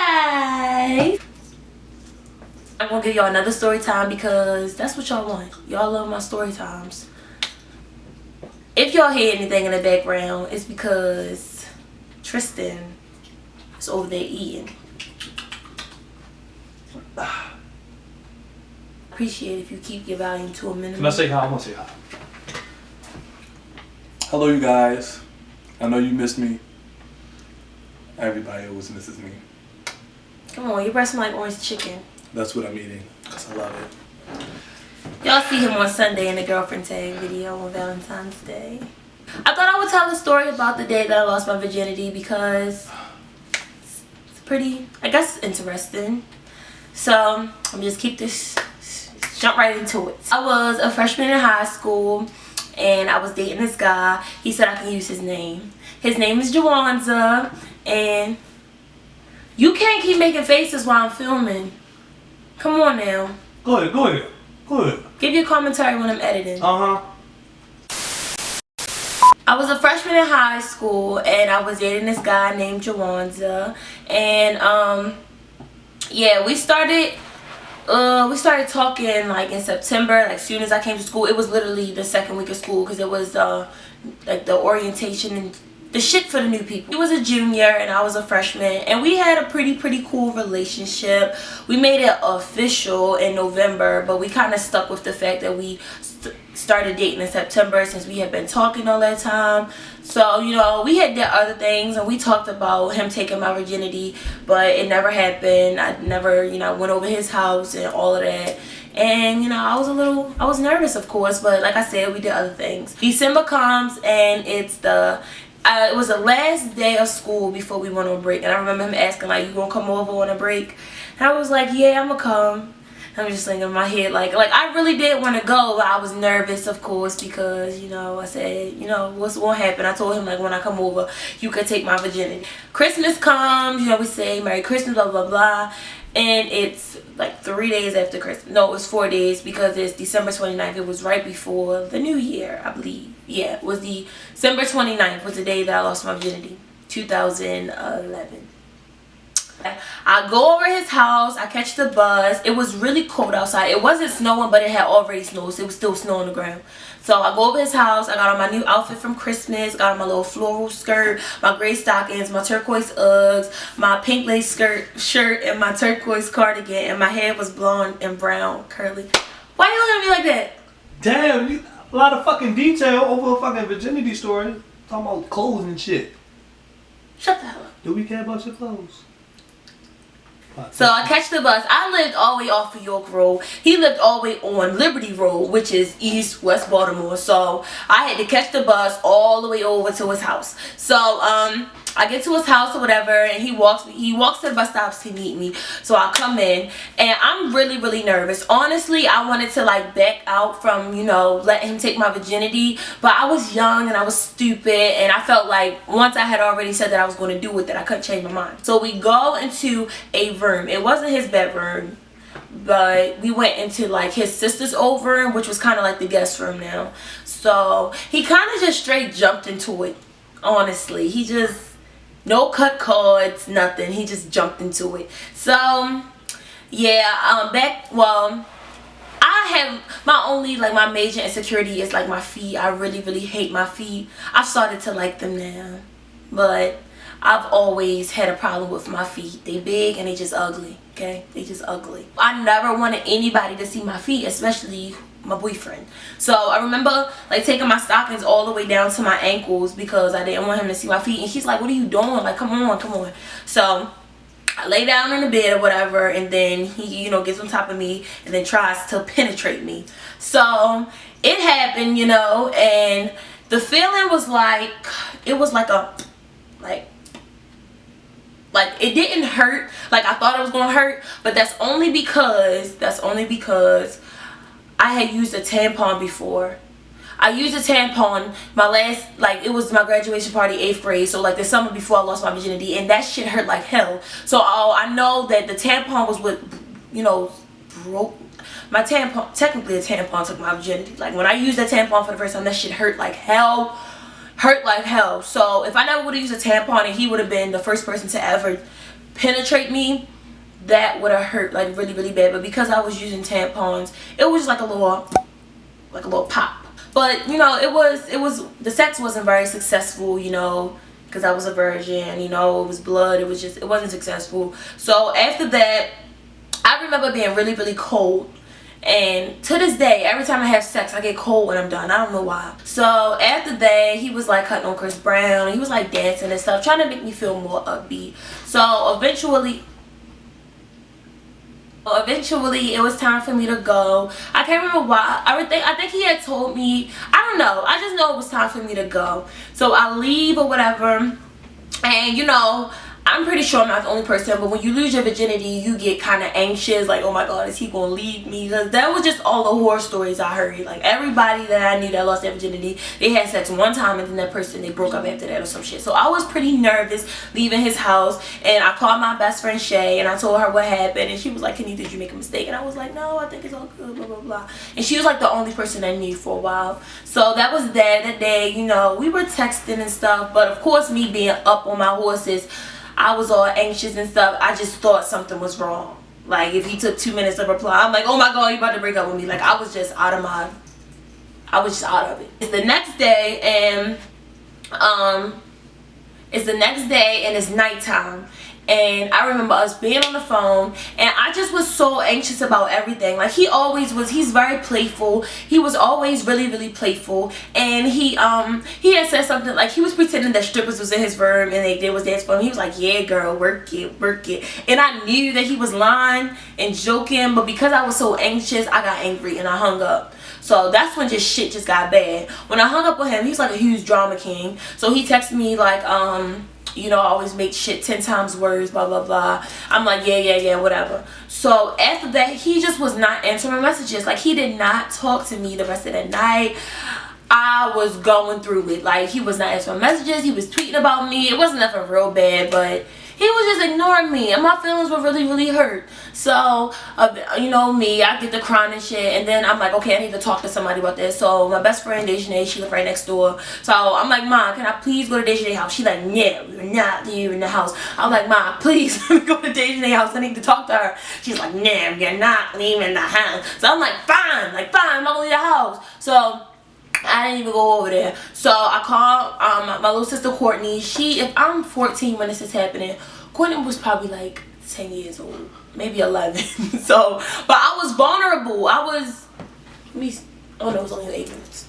guys! I'm gonna give y'all another story time because that's what y'all want. Y'all love my story times. If y'all hear anything in the background, it's because Tristan is over there eating. Appreciate if you keep your volume to a minimum. Can I say hi? I'm gonna say hi. Hello, you guys. I know you missed me. Everybody always misses me. Come on, your breath smell like orange chicken. That's what I'm eating, because I love it. Y'all see him on Sunday in the girlfriend tag video on Valentine's Day. I thought I would tell a story about the day that I lost my virginity because it's pretty, I guess, interesting. So, let me just keep this, jump right into it. I was a freshman in high school and I was dating this guy. He said I can use his name. His name is Jawanza, and you can't keep making faces while I'm filming. Come on now. Go ahead, go ahead, go ahead. Give your commentary when I'm editing. Uh-huh. I was a freshman in high school and I was dating this guy named Jawanza, and yeah, we started talking like in September, like as soon as I came to school. It was literally the second week of school because it was like the orientation and the shit for the new people. He was a junior and I was a freshman, and we had a pretty cool relationship. We made it official in November, but we kind of stuck with the fact that we started dating in September since we had been talking all that time. So, you know, we had did other things and we talked about him taking my virginity, but it never happened. I never, you know, went over his house and all of that. And, you know, I was nervous, of course, but like I said, we did other things. December comes and it was the last day of school before we went on break, and I remember him asking like, you gonna come over on a break? And I was like, yeah, I'm gonna come. I'm just thinking in my head like I really did want to go, but I was nervous, of course, because, you know, I said, you know, what's gonna happen? I told him like, when I come over, you could take my virginity. Christmas comes, you know, we say Merry Christmas, blah blah blah, and it's like 3 days after Christmas. No, it was 4 days because it's December 29th. It was right before the new year, I believe. Yeah, it was December 29th was the day that I lost my virginity, 2011. I go over his house, I catch the bus. It was really cold outside. It wasn't snowing, but it had already snowed, so it was still snow on the ground. So I go over his house, I got on my new outfit from Christmas, got on my little floral skirt, my gray stockings, my turquoise Uggs, my pink lace shirt, and my turquoise cardigan, and my hair was blonde and brown, curly. Why you looking at me like that? Damn, a lot of fucking detail over a fucking virginity story. Talking about clothes and shit. Shut the hell up. Do we care about your clothes? So I catch the bus. I lived all the way off of York Road. He lived all the way on Liberty Road, which is West Baltimore. So I had to catch the bus all the way over to his house. So I get to his house or whatever, and he walks to the bus stops to meet me. So I come in and I'm really nervous. Honestly, I wanted to like back out from, you know, letting him take my virginity, but I was young and I was stupid, and I felt like once I had already said that I was going to do it, that I couldn't change my mind. So we go into a room. It wasn't his bedroom, but we went into like his sister's old room, which was kind of like the guest room now. So he kind of just straight jumped into it. Honestly, he just, no cut cards, nothing. He just jumped into it. So yeah, I have my major insecurity is like my feet. I really hate my feet. I've started to like them now, but I've always had a problem with my feet. They big and they just ugly, okay? They just ugly. I never wanted anybody to see my feet, especially my boyfriend. So I remember like taking my stockings all the way down to my ankles because I didn't want him to see my feet. And he's like, what are you doing? Like, come on. So I lay down in the bed or whatever, and then he, you know, gets on top of me and then tries to penetrate me. So it happened, you know, and the feeling was like, it was like a, like it didn't hurt like I thought it was gonna hurt, but that's only because I had used a tampon before. I used a tampon it was my graduation party, 8th grade, so like the summer before I lost my virginity, and that shit hurt like hell. So I know that the tampon was what, you know, broke my tampon. Technically a tampon took my virginity. Like when I used that tampon for the first time, that shit hurt like hell. So if I never would have used a tampon and he would have been the first person to ever penetrate me, that would have hurt like really, really bad. But because I was using tampons, it was just like a little pop. But you know, it was the sex wasn't very successful, you know, because I was a virgin, you know, it was blood, it wasn't successful. So after that, I remember being really, really cold. And to this day, every time I have sex, I get cold when I'm done. I don't know why. So after that, he was like cutting on Chris Brown, and he was like dancing and stuff, trying to make me feel more upbeat. So eventually it was time for me to go. I can't remember why. I think he had told me, I don't know, I just know it was time for me to go. So I leave or whatever, and you know, I'm pretty sure I'm not the only person, but when you lose your virginity, you get kind of anxious, like, oh my god, is he gonna leave me? Because that was just all the horror stories I heard. Like, everybody that I knew that lost their virginity, they had sex one time, and then that person, they broke up after that or some shit. So I was pretty nervous leaving his house, and I called my best friend Shay, and I told her what happened, and she was like, Kenny, did you make a mistake? And I was like, no, I think it's all good, blah blah blah. And she was like the only person I knew for a while. So that was that day, you know, we were texting and stuff, but of course, me being up on my horses, I was all anxious and stuff. I just thought something was wrong. Like, if he took 2 minutes to reply, I'm like, oh my god, you about to break up with me. Like, I was just out of it. It's the next day, and it's nighttime. And I remember us being on the phone, and I just was so anxious about everything. Like, he always was, he's very playful. He was always really, really playful. And he had said something, like, he was pretending that strippers was in his room and they was dancing for him. He was like, yeah, girl, work it, work it. And I knew that he was lying and joking, but because I was so anxious, I got angry and I hung up. So that's when shit just got bad. When I hung up with him, he's like a huge drama king. So he texted me like, you know, I always make shit 10 times worse, blah blah blah. I'm like, yeah, whatever. So after that, he just was not answering my messages. Like, he did not talk to me the rest of the night. I was going through it. Like, he was not answering messages. He was tweeting about me. It wasn't nothing real bad, but he was just ignoring me, and my feelings were really, really hurt. So, you know me, I get the crying and shit, and then I'm like, okay, I need to talk to somebody about this. So my best friend, Virginity, she lived right next door. So I'm like, Mom, can I please go to Virginity's house? She's like, yeah, we're not leaving the house. I'm like, Mom, please let me go to Virginity's house. I need to talk to her. She's like, nah, you're not leaving the house. So I'm like, fine, I'm gonna leave the house. So I didn't even go over there. So I called my little sister Courtney. If I'm 14 when this is happening, Courtney was probably like 10 years old, maybe 11. So, but I was vulnerable. Oh no, it was only 8 minutes.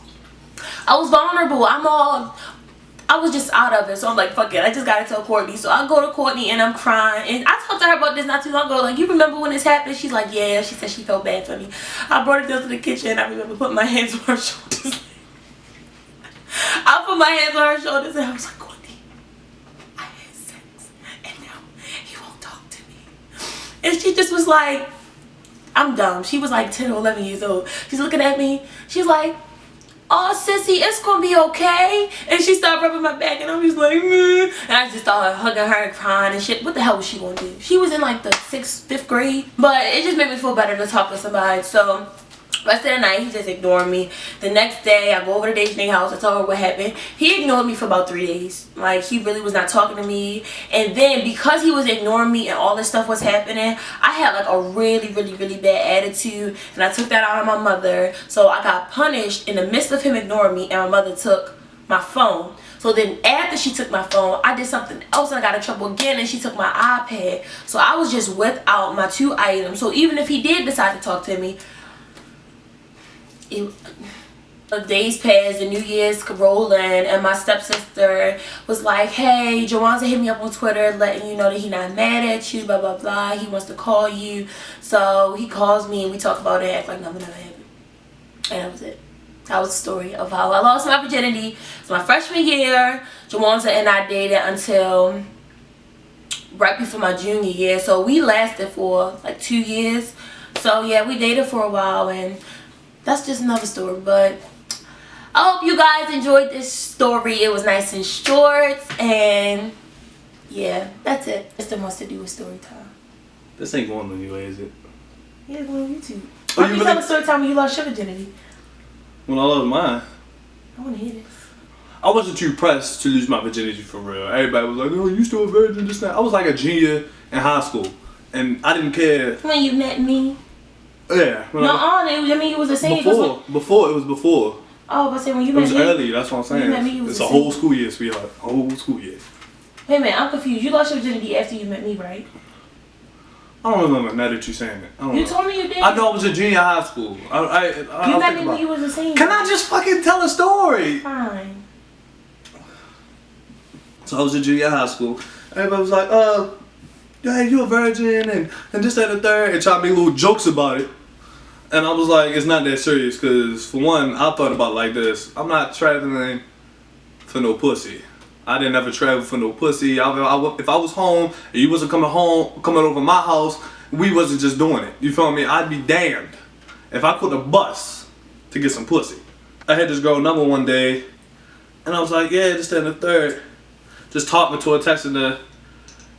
I was vulnerable. I was just out of it. So I'm like, fuck it, I just gotta tell Courtney. So I go to Courtney and I'm crying, and I talked to her about this not too long ago. Like, you remember when this happened? She's like, yeah. She said she felt bad for me. I brought her down to the kitchen. I remember putting my hands on her shoulders. I put my hands on her shoulders and I was like, Courtney, I had sex and now he won't talk to me. And she just was like, I'm dumb. She was like 10 or 11 years old. She's looking at me. She's like, oh, sissy, it's gonna be okay. And she started rubbing my back, and I was like, meh. And I just started hugging her and crying and shit. What the hell was she gonna do? She was in like the 5th grade. But it just made me feel better to talk to somebody. So rest of the night, he just ignored me. The next day, I go over to Virginity's house. I told her what happened. He ignored me for about 3 days. Like, he really was not talking to me. And then, because he was ignoring me and all this stuff was happening, I had like a really, really, really bad attitude. And I took that out on my mother. So I got punished in the midst of him ignoring me, and my mother took my phone. So then after she took my phone, I did something else and I got in trouble again, and she took my iPad. So I was just without my 2 items. So even if he did decide to talk to me, the days passed, the New Year's rolled in, and my stepsister was like, hey, Jawanza hit me up on Twitter letting you know that he's not mad at you, blah blah blah, he wants to call you. So he calls me and we talk about it, act like nothing ever happened. And that was it. That was the story of how I lost my virginity. It's my freshman year. Jawanza and I dated until right before my junior year. So we lasted for like 2 years. So yeah, we dated for a while, and that's just another story. But I hope you guys enjoyed this story. It was nice and short, and yeah, that's it. Tristan wants to do a story time. This ain't going anywhere, is it? Yeah, it's going on YouTube. Oh, Why don't you tell a story time when you lost your virginity? When I lost mine, I want to hear this. I wasn't too pressed to lose my virginity for real. Everybody was like, oh, you still a virgin, just now. I was like a junior in high school, and I didn't care. When you met me. Yeah. It was the same. Before it was before. Oh, but say when you met me. It was early. That's what I'm saying. You met me, it was it's the a same. whole school year, sweetheart. Whole school year. Wait a minute, I'm confused. You lost your virginity after you met me, right? I don't remember now that you're saying it. You told me you did. I know I was in junior high school. You met me when you was the same. Can I just fucking tell a story? Fine. So I was in junior high school. Everybody was like, hey, you a virgin and this, that, and the third, and try to make little jokes about it. And I was like, it's not that serious, because for one, I thought about it like this. I'm not traveling for no pussy. I didn't ever travel for no pussy. If I was home and you wasn't coming over my house, we wasn't just doing it. You feel me? I'd be damned if I put a bus to get some pussy. I had this girl number one day, and I was like, yeah, this, that, and the third. Just talking to her, texting her.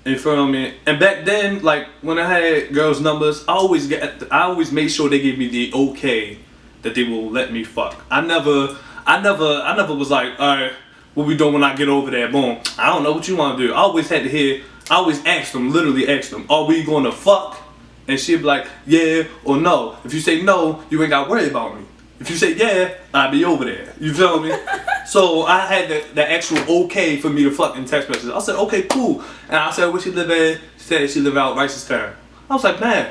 You feel me? And back then, like when I had girls' numbers, I always made sure they gave me the okay that they will let me fuck. I never was like, alright, what we doing when I get over there? Boom. I don't know what you want to do. I always asked them, literally asked them, are we going to fuck? And she'd be like, yeah or no. If you say no, you ain't got to worry about me. If you say yeah, I'll be over there. You feel me? So I had the actual okay for me to fuck in text messages. I said, okay, cool. And I said, where she live at? She said she live out Ricestown. I was like, man,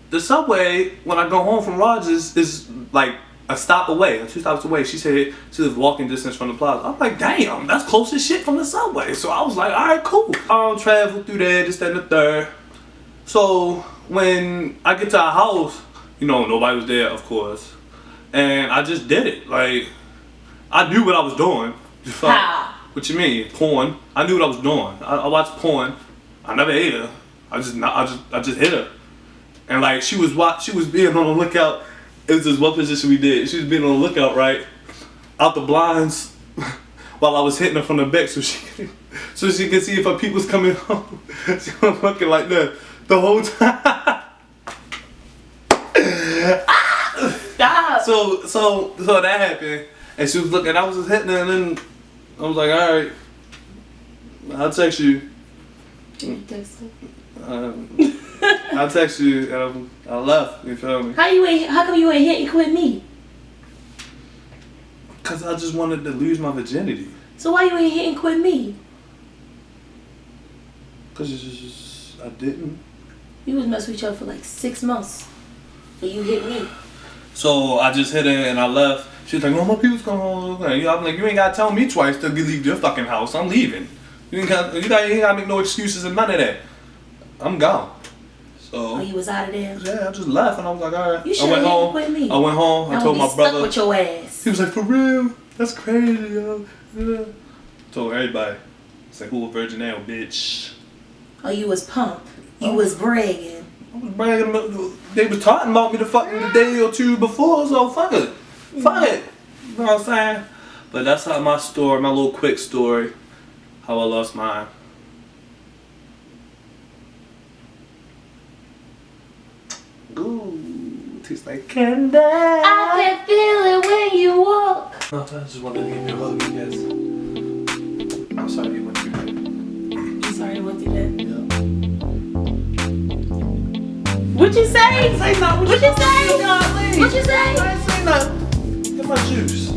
the subway, when I go home from Rogers, is like a stop away, 2 stops away. She said she lives walking distance from the plaza. I'm like, damn, that's close as shit from the subway. So I was like, all right, cool. I don't travel through there, this, that, and the third. So when I get to our house, you know, nobody was there, of course. And I just did it. Like, I knew what I was doing. How? What you mean? Porn. I knew what I was doing. I watched porn. I never ate her. I just hit her. And like she was being on the lookout. It was this one position we did. She was being on the lookout, right, out the blinds, while I was hitting her from the back, so she could see if her people was coming home. She was looking like that the whole time. Stop. So that happened, and she was looking. I was just hitting her, and then I was like, all right, I'll text you. I'll text you, and I left. You feel me? How come you ain't hit and quit me? Cause I just wanted to lose my virginity. So why you ain't hit and quit me? Cause I didn't. You was messing with each other for like 6 months, but you hit me. So I just hit her and I left. She was like, "No, my people's coming home." I'm like, "You ain't gotta tell me twice to leave your fucking house. I'm leaving. You ain't gotta make no excuses and none of that. I'm gone." So. Oh, you was out of there? Yeah, I just left and I was like, all right. You should have hit with me. I went home. I told my brother. Stuck with your ass. He was like, "For real? That's crazy, yo." Yeah. Told everybody. It's like, who a virgin now, bitch? Oh, you was pumped. You was bragging. I was bragging about, they was talking about me the fucking the day or two before, so fuck it. Fuck it. You know what I'm saying? But that's how my story, my little quick story, how I lost mine. Ooh, tastes like candy. I can feel it when you walk. No, I just wanted to give you a hug, I guess. I'm sorry you went through that. I'm sorry I went through that. Yeah. What'd you say? I didn't say nothing. What'd you say? Golly. What'd you say? I didn't say nothing. Get my juice.